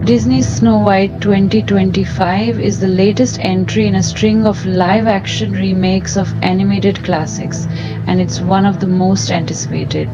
Disney's Snow White 2025 is the latest entry in a string of live-action remakes of animated classics, and it's one of the most anticipated.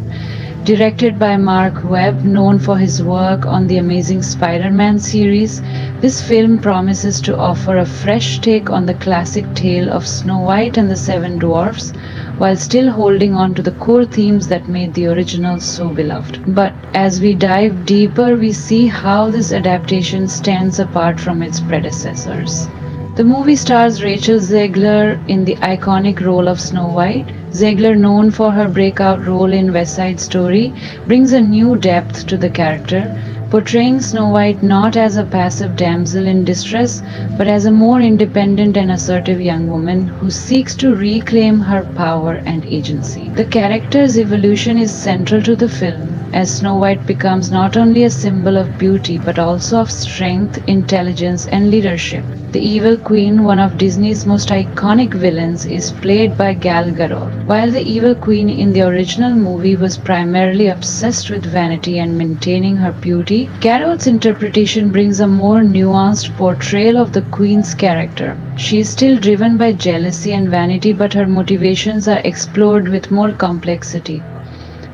Directed by Marc Webb, known for his work on the Amazing Spider-Man series, this film promises to offer a fresh take on the classic tale of Snow White and the Seven Dwarfs, while still holding on to the core themes that made the original so beloved. But as we dive deeper, we see how this adaptation stands apart from its predecessors. The movie stars Rachel Zegler in the iconic role of Snow White. Zegler, known for her breakout role in West Side Story, brings a new depth to the character, portraying Snow White not as a passive damsel in distress, but as a more independent and assertive young woman who seeks to reclaim her power and agency. The character's evolution is central to the film, as Snow White becomes not only a symbol of beauty but also of strength, intelligence, and leadership. The evil queen, one of Disney's most iconic villains, is played by Gal Gadot. While the evil queen in the original movie was primarily obsessed with vanity and maintaining her beauty, Gadot's interpretation brings a more nuanced portrayal of the queen's character. She is still driven by jealousy and vanity, but her motivations are explored with more complexity.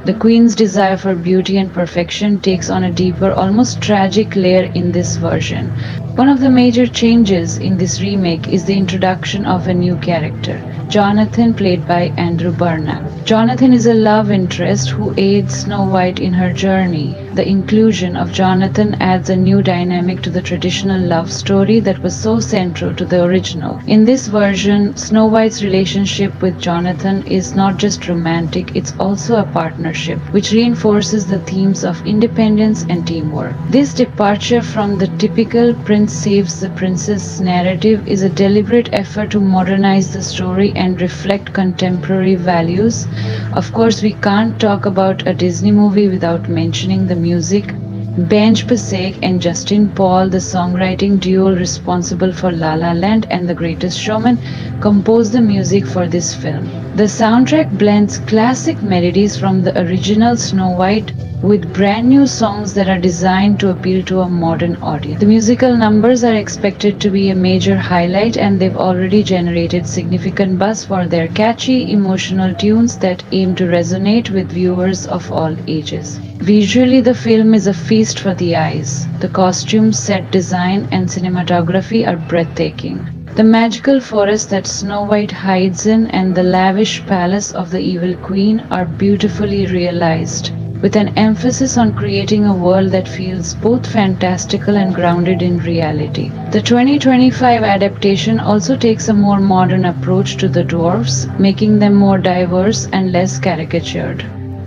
The Queen's desire for beauty and perfection takes on a deeper, almost tragic layer in this version. One of the major changes in this remake is the introduction of a new character, Jonathan, played by Andrew Burnap. Jonathan is a love interest who aids Snow White in her journey. The inclusion of Jonathan adds a new dynamic to the traditional love story that was so central to the original. In this version, Snow White's relationship with Jonathan is not just romantic, it's also a partnership, which reinforces the themes of independence and teamwork. This departure from the typical prince saves the princess narrative is a deliberate effort to modernize the story and reflect contemporary values. Of course, we can't talk about a Disney movie without mentioning the music. Benj, Pasek and Paul, the songwriting duo responsible for La La Land and The Greatest Showman, composed the music for this film. The soundtrack blends classic melodies from the original Snow White with brand new songs that are designed to appeal to a modern audience. The musical numbers are expected to be a major highlight, and they've already generated significant buzz for their catchy, emotional tunes that aim to resonate with viewers of all ages. Visually, the film is a feast for the eyes. The costumes, set design, and cinematography are breathtaking. The magical forest that Snow White hides in and the lavish palace of the evil queen are beautifully realized, with an emphasis on creating a world that feels both fantastical and grounded in reality. The 2025 adaptation also takes a more modern approach to the dwarfs, making them more diverse and less caricatured.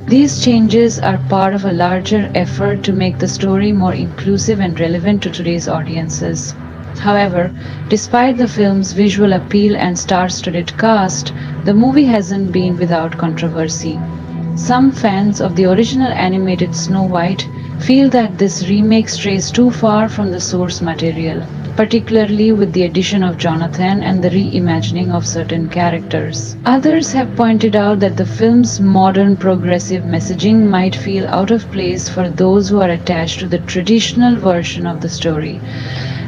These changes are part of a larger effort to make the story more inclusive and relevant to today's audiences. However, despite the film's visual appeal and star-studded cast, the movie hasn't been without controversy. Some fans of the original animated Snow White feel that this remake strays too far from the source material, particularly with the addition of Jonathan and the reimagining of certain characters. Others have pointed out that the film's modern progressive messaging might feel out of place for those who are attached to the traditional version of the story.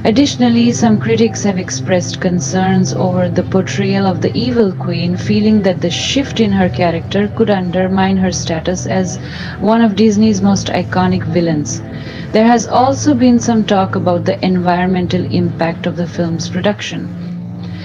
Additionally, some critics have expressed concerns over the portrayal of the evil queen, feeling that the shift in her character could undermine her status as one of Disney's most iconic villains. There has also been some talk about the environmental impact of the film's production.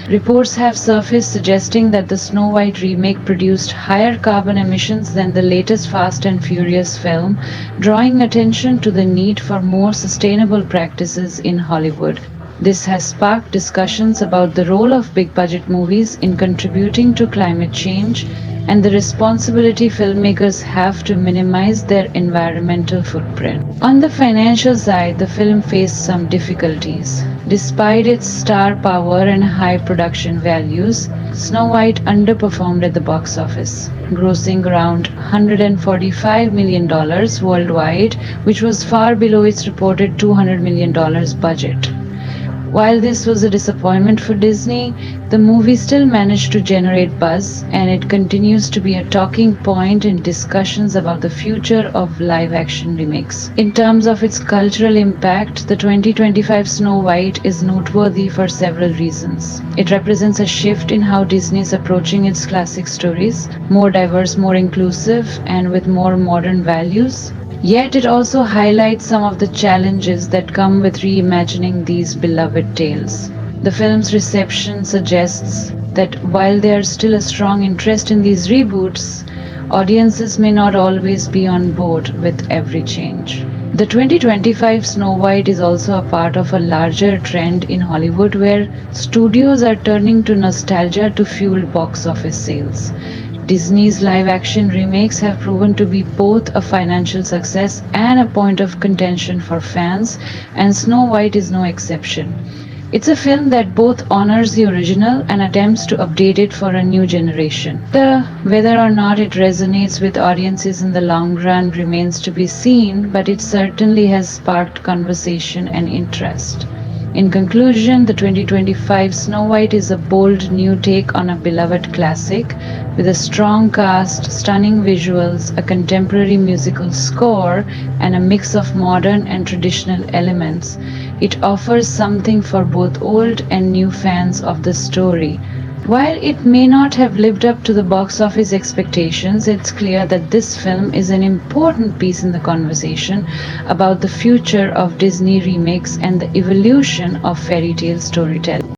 Reports have surfaced suggesting that the Snow White remake produced higher carbon emissions than the latest Fast and Furious film, drawing attention to the need for more sustainable practices in Hollywood. This has sparked discussions about the role of big-budget movies in contributing to climate change and the responsibility filmmakers have to minimize their environmental footprint. On the financial side, the film faced some difficulties. Despite its star power and high production values, Snow White underperformed at the box office, grossing around $145 million worldwide, which was far below its reported $200 million budget. While this was a disappointment for Disney, the movie still managed to generate buzz and it continues to be a talking point in discussions about the future of live action remakes. In terms of its cultural impact, the 2025 Snow White is noteworthy for several reasons. It represents a shift in how Disney is approaching its classic stories, more diverse, more inclusive, and with more modern values. Yet it also highlights some of the challenges that come with reimagining these beloved tales. The film's reception suggests that while there is still a strong interest in these reboots, audiences may not always be on board with every change. The 2025 Snow White is also a part of a larger trend in Hollywood where studios are turning to nostalgia to fuel box office sales. Disney's live action remakes have proven to be both a financial success and a point of contention for fans, and Snow White is no exception. It's a film that both honors the original and attempts to update it for a new generation. Whether or not it resonates with audiences in the long run remains to be seen, but it certainly has sparked conversation and interest. In conclusion, the 2025 Snow White is a bold new take on a beloved classic with a strong cast, stunning visuals, a contemporary musical score, and a mix of modern and traditional elements. It offers something for both old and new fans of the story. While it may not have lived up to the box office expectations, it's clear that this film is an important piece in the conversation about the future of Disney remakes and the evolution of fairy tale storytelling.